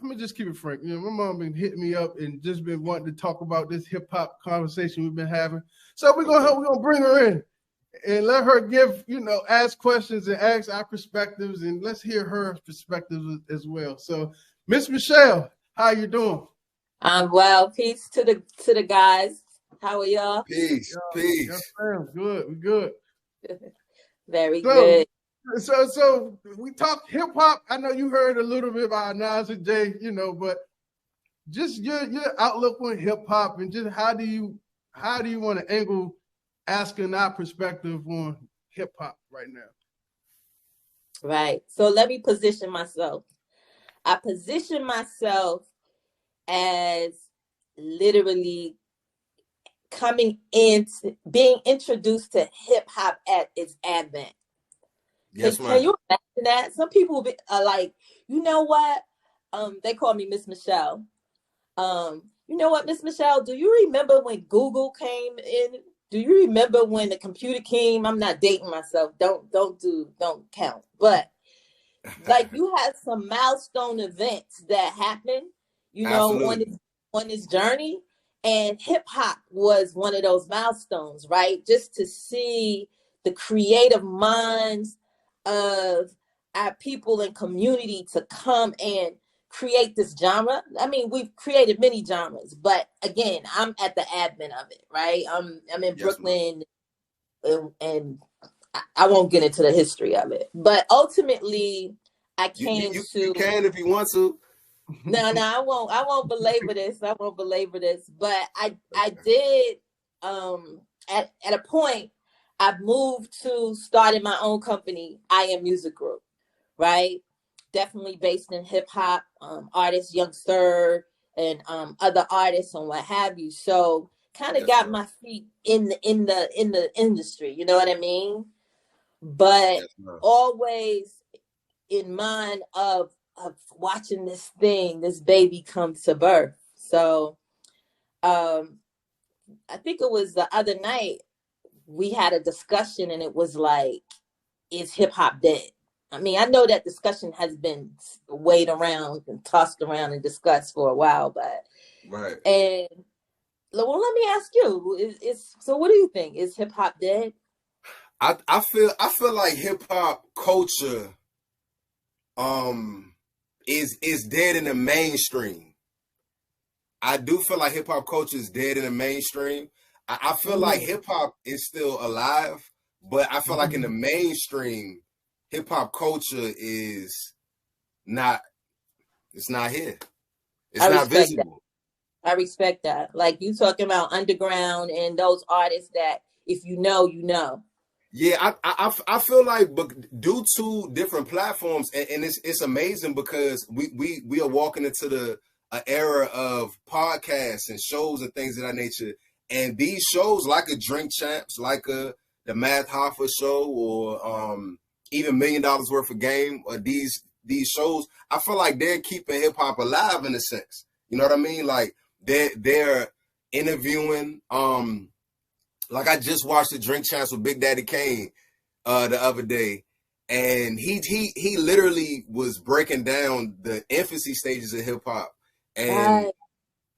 I'm gonna just keep it frank. You know, my mom been hitting me up and just been wanting to talk about this hip hop conversation we've been having. So we're gonna bring her in and let her give, ask questions and ask our perspectives, and let's hear her perspectives as well. So, Miss Michelle, how you doing? Well, peace to the guys. How are y'all? Peace, Yes, peace. ma'am. Good, we good. Very So, good. so we talked hip hop. I know you heard a little bit about Nas and Jay, but just your outlook on hip hop and just how do you want to angle asking our perspective on hip hop right now? Right. So let me position myself. I position myself as literally coming into being introduced to hip hop at its advent. Yes, Can ma'am. you imagine that? Some people are like, you know what? They call me Miss Michelle. You know what, Miss Michelle? Do you remember when Google came in? Do you remember when the computer came? I'm not dating myself. Don't count. But like you had some milestone events that happened, Absolutely. on this journey. And hip hop was one of those milestones, right? Just to see the creative minds of our people and community to come and create this genre. I mean, we've created many genres, but again, I'm at the admin of it, right? I'm in Yes, ma'am. Brooklyn, and I won't get into the history of it, but ultimately, I came You to. can if you want to. No, I won't belabor this. I won't belabor this. But I Okay. did at a point I moved to starting my own company, I Am Music Group, right? Definitely based in hip hop, artists, Young Sir, and other artists and what have you. So kind of Yes, got ma'am. my feet in the industry, you know what I mean? But Yes, ma'am. always in mind of watching this baby come to birth. So um I think it was the other night we had a discussion and it was like, is hip hop dead? I mean, I know that discussion has been weighed around and tossed around and discussed for a while, but Right. and well, let me ask you, is so what do you think? Is hip hop dead? I feel like hip hop culture is dead in the mainstream. I do feel like hip hop culture is dead in the mainstream. I feel like Mm, hip hop is still alive, but I feel like in the mainstream, hip hop culture is not. It's not here. It's I not respect that. visible. I respect that. Like you talking about underground and those artists that if you know, you know. Yeah, I feel like, but due to different platforms, and it's amazing because we are walking into the a era of podcasts and shows and things of that nature, and these shows like a Drink Champs, like the Math Hoffa show, or even $1 million Worth of Game, or these shows, I feel like they're keeping hip hop alive in a sense. You know what I mean? Like they're interviewing. Like I just watched the Drink Champs with Big Daddy Kane the other day, and he literally was breaking down the infancy stages of hip hop, and Right.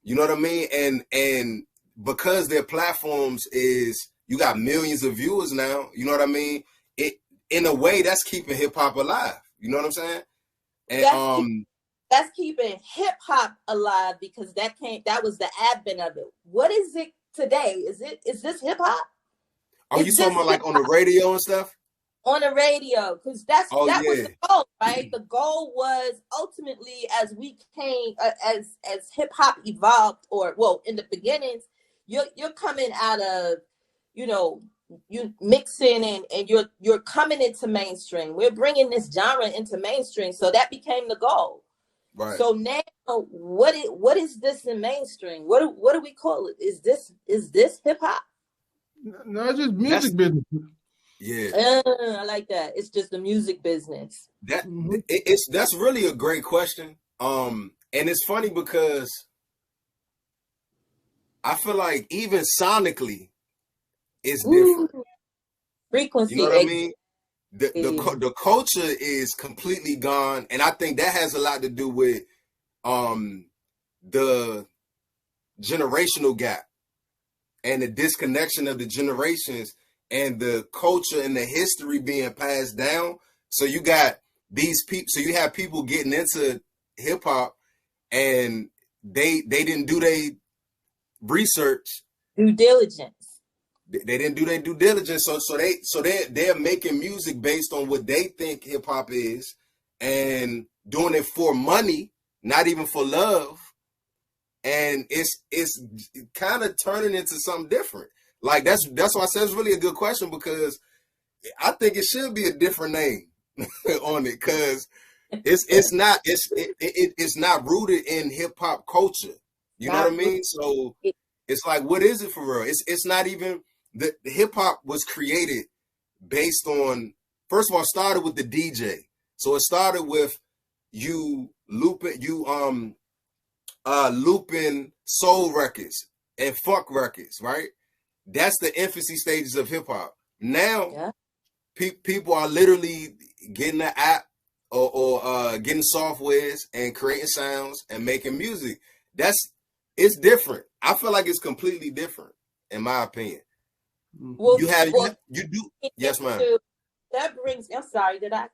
you know what I mean. And because their platforms is you got millions of viewers now, you know what I mean. It in a way that's keeping hip hop alive. You know what I'm saying? And That's keep, that's keeping hip hop alive because that was the advent of it. What is it today? Is this hip hop? are you Is talking this about hip like on the radio and stuff? on the radio? Because Oh that was yeah, the goal, right? The goal was ultimately as we came as hip hop evolved, or well, in the beginnings, you're coming out of, you know, you mixing and you're coming into mainstream. We're bringing this genre into mainstream, so that became the goal. right. So now, what is this in mainstream? What do we call it? Is this hip hop? No, it's just That's music business. yeah. I like that. It's just the music business. Mm-hmm. It's that's really a great question. And it's funny because I feel like even sonically it's Ooh, different. You know frequency. what I mean? Exactly. The culture is completely gone, and I think that has a lot to do with the generational gap and the disconnection of the generations and the culture and the history being passed down. So you got these people, so you have people getting into hip hop and they didn't do their research, due diligence. They didn't do their due diligence. So they're making music based on what they think hip hop is and doing it for money, not even for love. And it's kind of turning into something different. Like that's why I said it's really a good question, because I think it should be a different name on it, because it's not rooted in hip hop culture. You know what I mean? So it's like, what is it for real? It's not even the hip hop was created based on, first of all, started with the DJ. So it started with you looping soul records and funk records, right? That's the infancy stages of hip hop. Now, people are literally getting an app or getting softwares and creating sounds and making music. It's different. I feel like it's completely different, in my opinion. Well, you do. Yes, ma'am. That brings. I'm sorry. That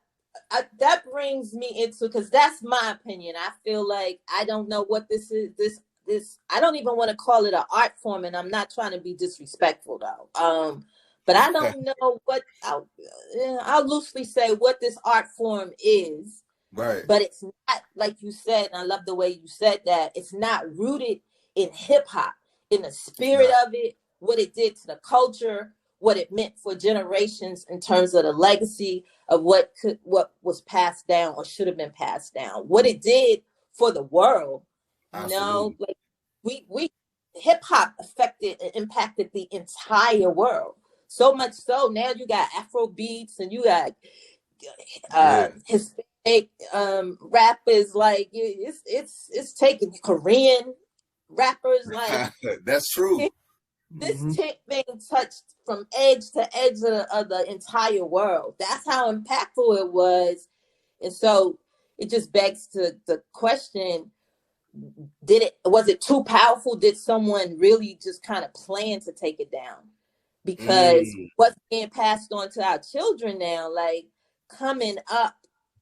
brings me into, because that's my opinion. I feel like I don't know what this is. This I don't even want to call it an art form, and I'm not trying to be disrespectful though. But I don't know what I'll loosely say what this art form is. Right. But it's not, like you said, and I love the way you said that, it's not rooted in hip hop, in the spirit of it, what it did to the culture, what it meant for generations in terms of the legacy of what was passed down or should have been passed down, what it did for the world. Absolutely. You know, like we hip hop affected and impacted the entire world. So much so now you got Afro beats and you got Hispanic rappers, like it's taking Korean rappers, like that's true. This tip being touched from edge to edge of the entire world. That's how impactful it was. And so it just begs to the question, was it too powerful? Did someone really just kind of plan to take it down? Because what's being passed on to our children now, like coming up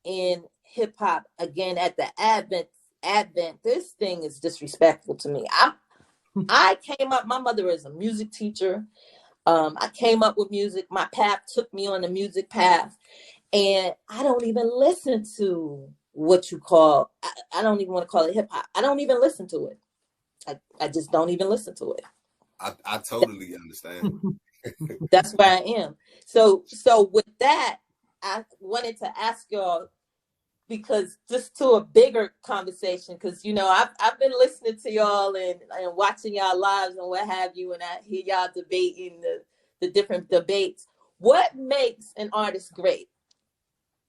in hip hop again at the advent, this thing is disrespectful to me. I came up, my mother is a music teacher. I came up with music. My path took me on the music path. And I don't even listen to what you call, I don't even want to call it hip hop. I don't even listen to it. I just don't even listen to it. I totally understand. That's where I am. So with that, I wanted to ask y'all, because just to a bigger conversation, because you know I've been listening to y'all and watching y'all lives and what have you, and I hear y'all debating the different debates. What makes an artist great?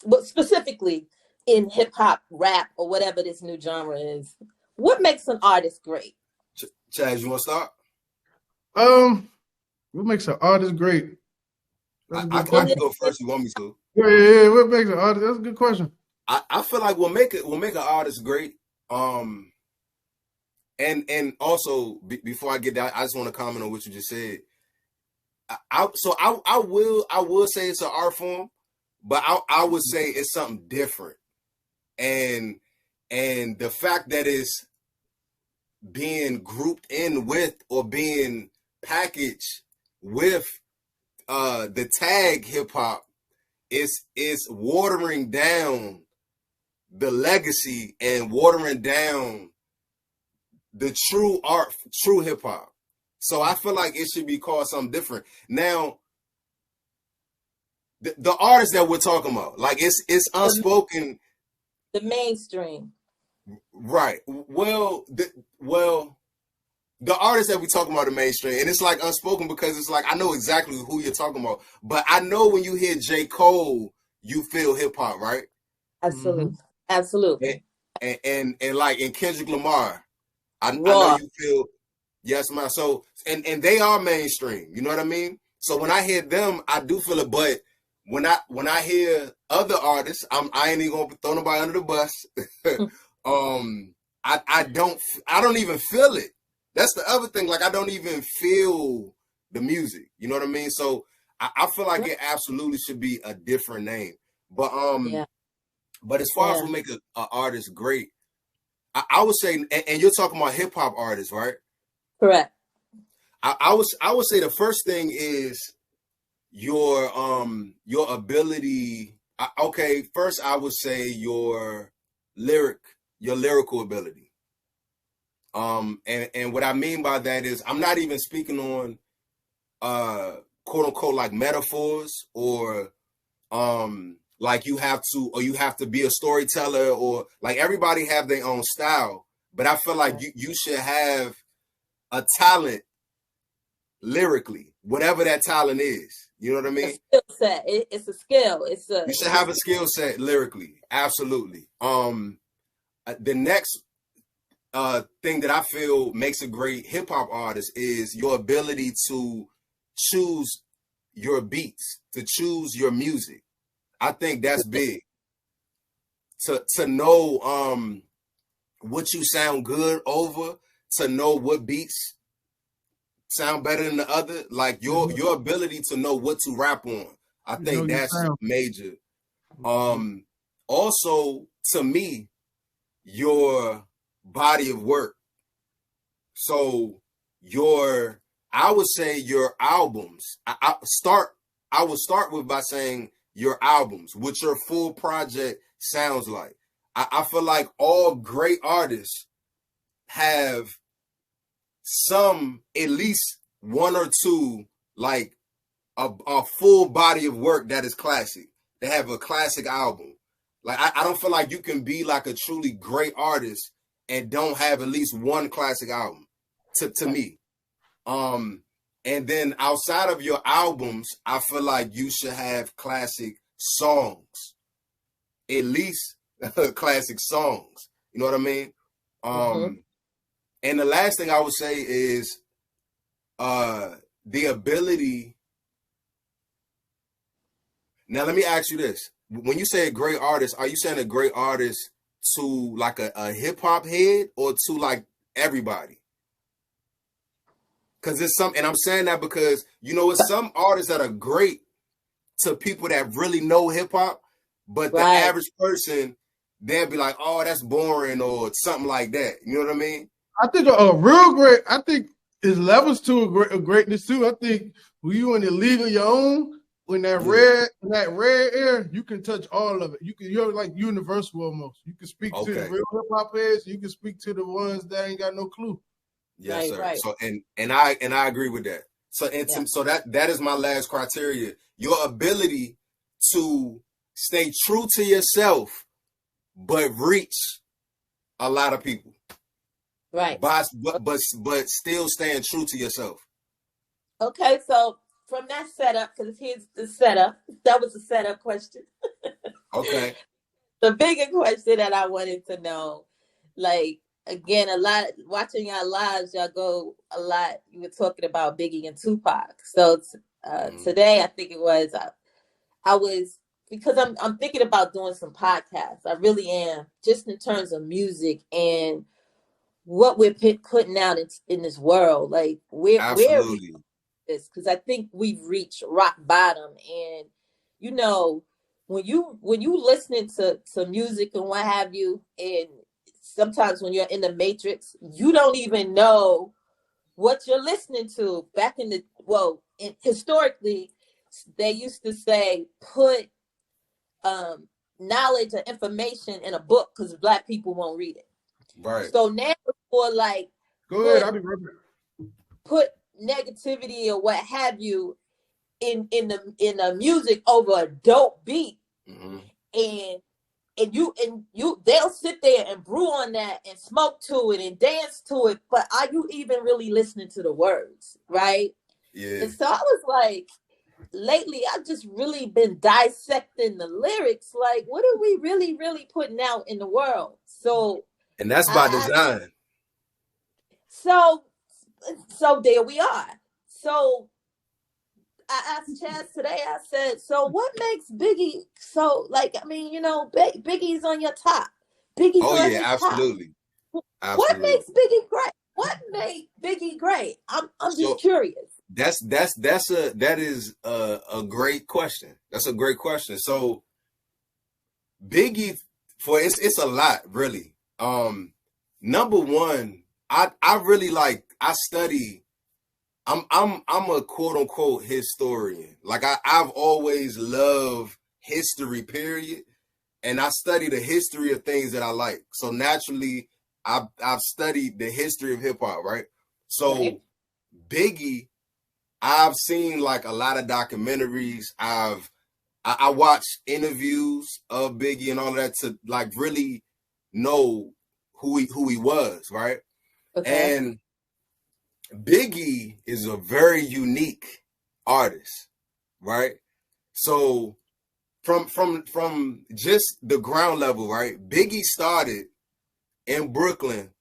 But specifically in hip hop, rap, or whatever this new genre is, what makes an artist great? Chaz, you want to start? What makes an artist great? I can go first. You want me to? Yeah. What makes an artist? That's a good question. I feel like what make an artist great. And also before I get that, I just want to comment on what you just said. I will say it's an art form, but I would say it's something different. And the fact that it's being grouped in with or being packaged with the tag hip hop is watering down the legacy and watering down the true art, true hip hop. So I feel like it should be called something different. Now, the artists that we're talking about, like it's unspoken. The mainstream. Right. Well, the artists that we talking about the mainstream, and it's like unspoken because it's like I know exactly who you're talking about, but I know when you hear J. Cole, you feel hip hop, right? Absolutely. Absolutely. And like in Kendrick Lamar, I know you feel, yes, man. So and they are mainstream, you know what I mean? So when I hear them, I do feel it. But when I hear other artists, I ain't even gonna throw nobody under the bus. I don't even feel it. That's the other thing. Like I don't even feel the music. You know what I mean? So I feel like it absolutely should be a different name. But but as far as what make an artist great, I would say, and you're talking about hip hop artists, right? Correct. I would say the first thing is your ability. Okay, first I would say your lyrical ability. And what I mean by that is I'm not even speaking on quote unquote like metaphors or like you have to be a storyteller, or like everybody have their own style, but I feel like you should have a talent lyrically, whatever that talent is. You know what I mean? A skill set. It's a skill. You should have a skill set lyrically. Absolutely. The next thing that I feel makes a great hip hop artist is your ability to choose your beats, to choose your music. I think that's big. To know what you sound good over, to know what beats sound better than the other, like your ability to know what to rap on. I think that's major. Also, to me, your body of work. So I would say your albums. I would start with by saying your albums, what your full project sounds like. I feel like all great artists have at least one or two, like a full body of work that is classic. They have a classic album. Like I don't feel like you can be like a truly great artist and don't have at least one classic album. To me. And then outside of your albums, I feel like you should have classic songs. At least classic songs. You know what I mean? And the last thing I would say is the ability. Now let me ask you this. When you say a great artist, are you saying a great artist to like a hip hop head or to like everybody? Because it's and I'm saying that because, you know, it's some artists that are great to people that really know hip hop, but the average person, they'll be like, oh, that's boring or something like that. You know what I mean? I think a real great, I think is levels to a greatness too. I think when you in the league of your own, when that red air, you can touch all of it. You're like universal almost. You can speak to the real hip hop heads. You can speak to the ones that ain't got no clue. Yes, sir. So and I agree with that. So so that is my last criteria. Your ability to stay true to yourself, but reach a lot of people. Right. But still staying true to yourself. Okay, so from that setup, because here's the setup. That was a setup question. Okay. The bigger question that I wanted to know, like, again, a lot watching y'all lives, y'all go a lot. You were talking about Biggie and Tupac. So today, I think it was, I was, because I'm thinking about doing some podcasts. I really am, just in terms of music and what we're putting out in this world. Like where this, because I think we've reached rock bottom. And you know, when you listening to music and what have you, and sometimes when you're in the matrix, you don't even know what you're listening to. Back historically, they used to say put knowledge or information in a book because Black people won't read it. Right. So now for like, go ahead, I'll be right back. Put negativity or what have you in the music over a dope beat, and you they'll sit there and brew on that and smoke to it and dance to it, but are you even really listening to the words, right? Yeah. And so I was like, lately I've just really been dissecting the lyrics, like what are we really putting out in the world? So, and that's by design. So there we are. So I asked Chaz today, I said, so what makes Biggie so, like, I mean, you know, Biggie's on your top. Biggie's on your absolutely. top. What Absolutely. makes Biggie great? What made Biggie great? I'm just So curious. that is a great question. That's a great question. So Biggie, for it's a lot really. Number one, I really like I study. I'm a quote unquote historian. Like I've always loved history, period. And I study the history of things that I like. So naturally, I've studied the history of hip hop, right? So Right. Biggie, I've seen like a lot of documentaries. I watched interviews of Biggie and all of that to like really know who he was, right? Okay. And Biggie is a very unique artist, right? So from just the ground level, right? Biggie started in Brooklyn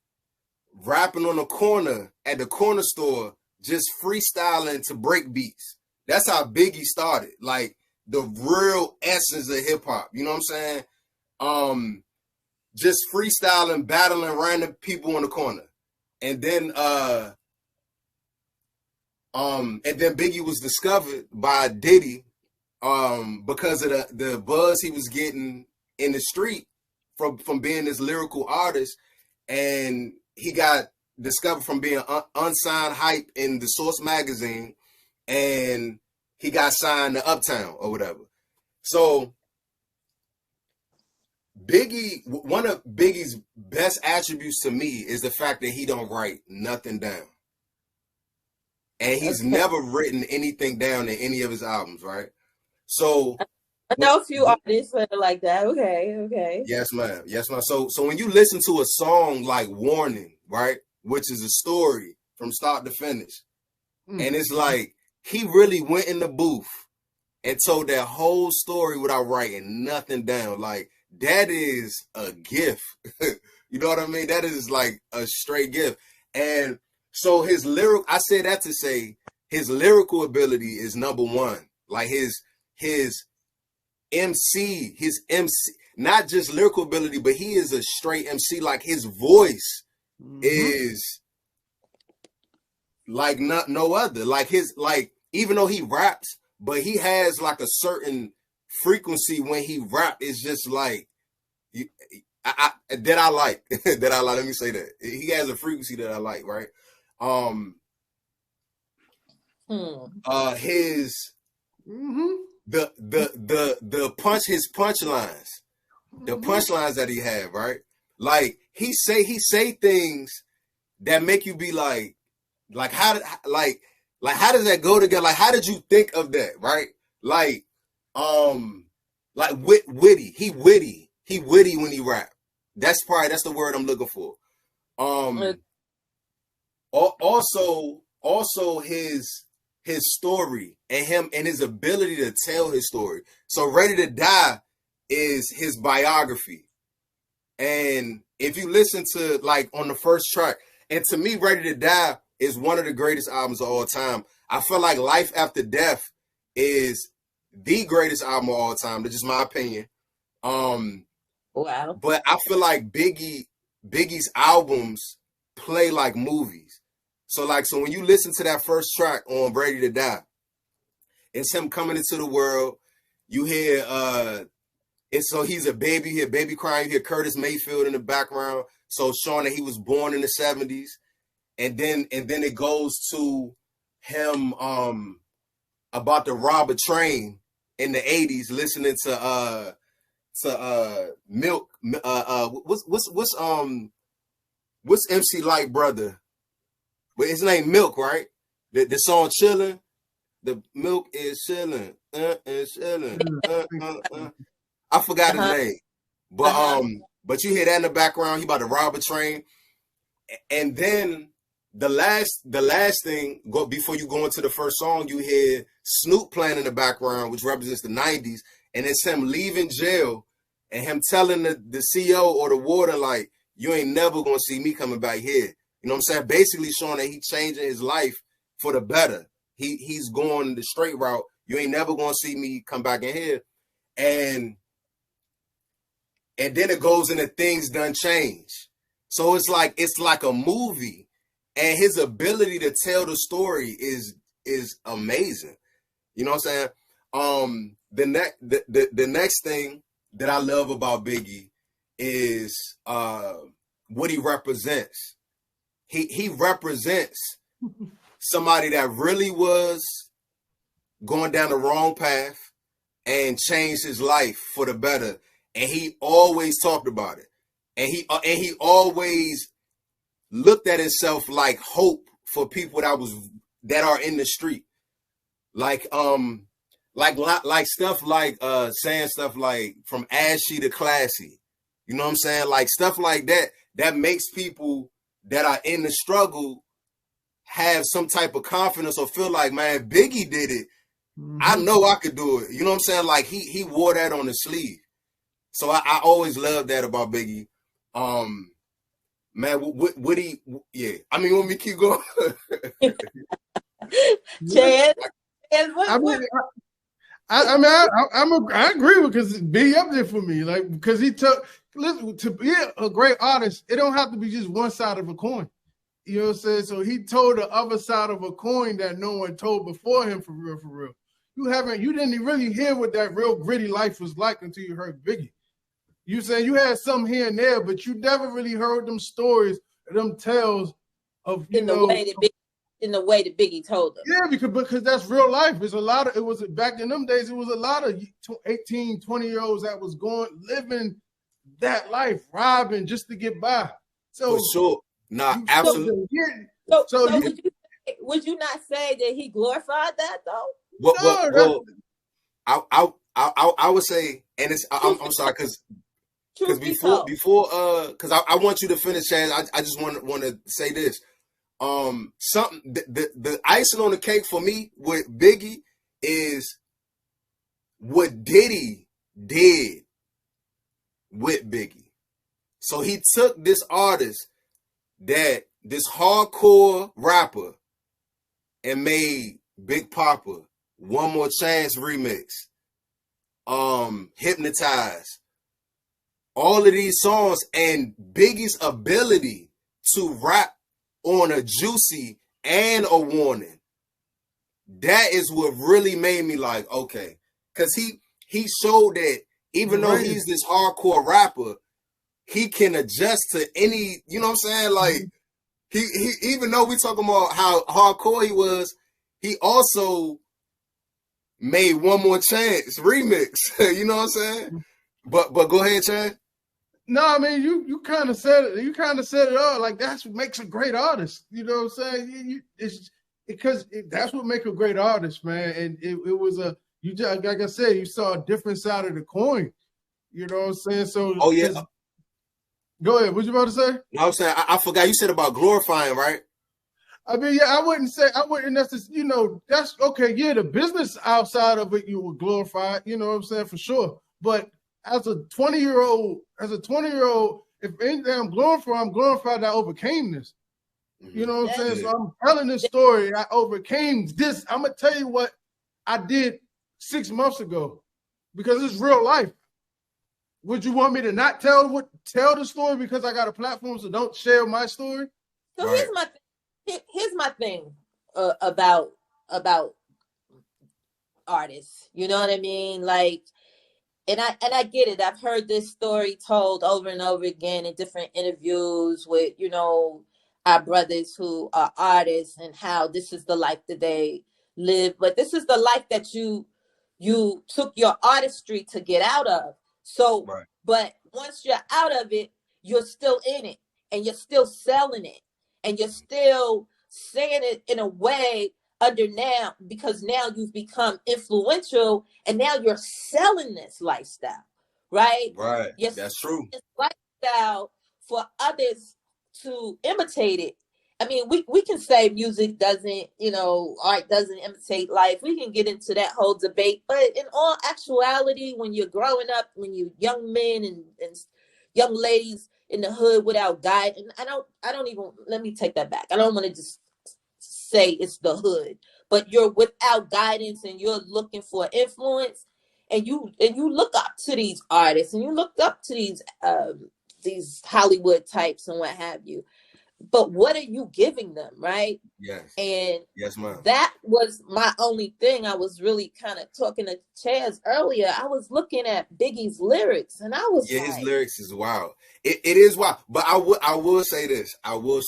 rapping on the corner at the corner store, just freestyling to break beats. That's how Biggie started. Like the real essence of hip hop. You know what I'm saying? Just freestyling, battling random people on the corner. And then Biggie was discovered by Diddy because of the buzz he was getting in the street from being this lyrical artist, and he got discovered from being unsigned hype in the Source magazine, and he got signed to Uptown or whatever. So Biggie, one of Biggie's best attributes to me is the fact that he don't write nothing down. And he's Okay. never written anything down in any of his albums, right? So I know a few artists that are like that. Okay. yes, ma'am. Yes, ma'am. So when you listen to a song like Warning, right, which is a story from start to finish, and it's like he really went in the booth and told that whole story without writing nothing down. Like that is a gift. You know what I mean? That is like a straight gift. And so I say that to say his lyrical ability is number one. Like his MC, not just lyrical ability, but he is a straight MC. Like his voice is like no other. Like even though he raps, but he has like a certain frequency when he rap. It's just like that I like. That I like. Let me say that he has a frequency that I like. Right. His the his punchlines, the punchlines that he have, right? Like he say things that make you be like how does that go together? Like how did you think of that, right? Like witty. He witty when he rap. That's the word I'm looking for. Also his story and his ability to tell his story. So Ready to Die is his biography. And if you listen to like on the first track, and to me, Ready to Die is one of the greatest albums of all time. I feel like Life After Death is the greatest album of all time. That's just my opinion. Wow. But I feel like Biggie's albums play like movies. So when you listen to that first track on Ready to Die, it's him coming into the world. You hear he's a baby, you hear baby crying, you hear Curtis Mayfield in the background. So showing that he was born in the 70s. And then it goes to him about to rob a train in the 80s, listening to Milk. What's MC Light brother? But his name Milk, right? The song Chillin'. The Milk is chillin'. I forgot his name. But you hear that in the background, he about to rob a train. And then the last thing, before you go into the first song, you hear Snoop playing in the background, which represents the 90s, and it's him leaving jail and him telling the CEO or the warden, like, you ain't never gonna see me coming back here. You know what I'm saying? Basically showing that he's changing his life for the better. He's going the straight route. You ain't never gonna see me come back in here. And then it goes into Things Done Change. So it's like a movie, and his ability to tell the story is amazing. You know what I'm saying? The next thing that I love about Biggie is what he represents. He represents somebody that really was going down the wrong path and changed his life for the better, and he always talked about it, and he always looked at himself like hope for people that are in the street, like stuff like saying stuff like from ashy to classy, you know what I'm saying, like stuff like that makes people that are in the struggle have some type of confidence or feel like, man, Biggie did it. I know I could do it. You know what I'm saying? Like he wore that on his sleeve. So I always loved that about Biggie. Man, what he, yeah. I mean, when we keep going. Chad, I agree with, because Biggie up there for me, like, because he took, listen, to be a great artist, it don't have to be just one side of a coin. You know what I'm saying? So he told the other side of a coin that no one told before him, for real, for real. You didn't really hear what that real gritty life was like until you heard Biggie. You saying you had some here and there, but you never really heard them stories, them tales of, in the way that Biggie told them. Yeah, because that's real life. It was back in them days, it was a lot of 18, 20-year-olds that was living that life, robbing just to get by. So for sure. Nah, absolutely. Would you not say that he glorified that though? Well, I would say, and it's I'm sorry, because before because I want you to finish, Chad. I just want to say this. Something the icing on the cake for me with Biggie is what Diddy did with Biggie. So he took this artist, this hardcore rapper, and made Big Papa, One More Chance remix, Hypnotize, all of these songs, and Biggie's ability to rap on a Juicy and a Warning. That is what really made me like, okay. Because he showed that even though he's this hardcore rapper, he can adjust to any, you know what I'm saying? Like, he even though we talking about how hardcore he was, he also made One More Chance remix. You know what I'm saying? But go ahead, Chad. No, I mean, you kind of said it. You kind of said it all. Like, that's what makes a great artist. You know what I'm saying? That's what makes a great artist, man. And it was like I said, you saw a different side of the coin. You know what I'm saying? So, oh yeah. Go ahead. What you about to say? No, I was saying I forgot you said about glorifying, right? I mean, yeah, I wouldn't necessarily, that's okay. Yeah, the business outside of it, you would glorify, you know what I'm saying, for sure. But as a 20-year-old, if anything I'm glorified that I overcame this. You know what I'm saying? So I'm telling this story. I overcame this. I'm going to tell you what I did 6 months ago, because it's real life. Would you want me to not tell the story because I got a platform, so don't share my story? So right. Here's my thing about artists. You know what I mean? Like, and I get it. I've heard this story told over and over again in different interviews with, our brothers who are artists, and how this is the life that they live. But this is the life that you took your artistry to get out of. So, right. But once you're out of it, you're still in it, and you're still selling it, and you're still saying it in a way because now you've become influential, and now you're selling this lifestyle, right? Right. That's true. This lifestyle for others to imitate it. I mean, we can say music doesn't, art doesn't imitate life. We can get into that whole debate. But in all actuality, when you're growing up, when you're young men and young ladies in the hood without guidance, let me take that back. I don't want to just say it's the hood, but you're without guidance and you're looking for influence, and you look up to these artists, and you look up to these Hollywood types and what have you. But what are you giving them, right? Yes. And yes, ma'am. that was my only thing. I was really kind of talking to Chaz earlier. I was looking at Biggie's lyrics, and I was Yeah, like, his lyrics is wild. It is wild. But I will say this. I will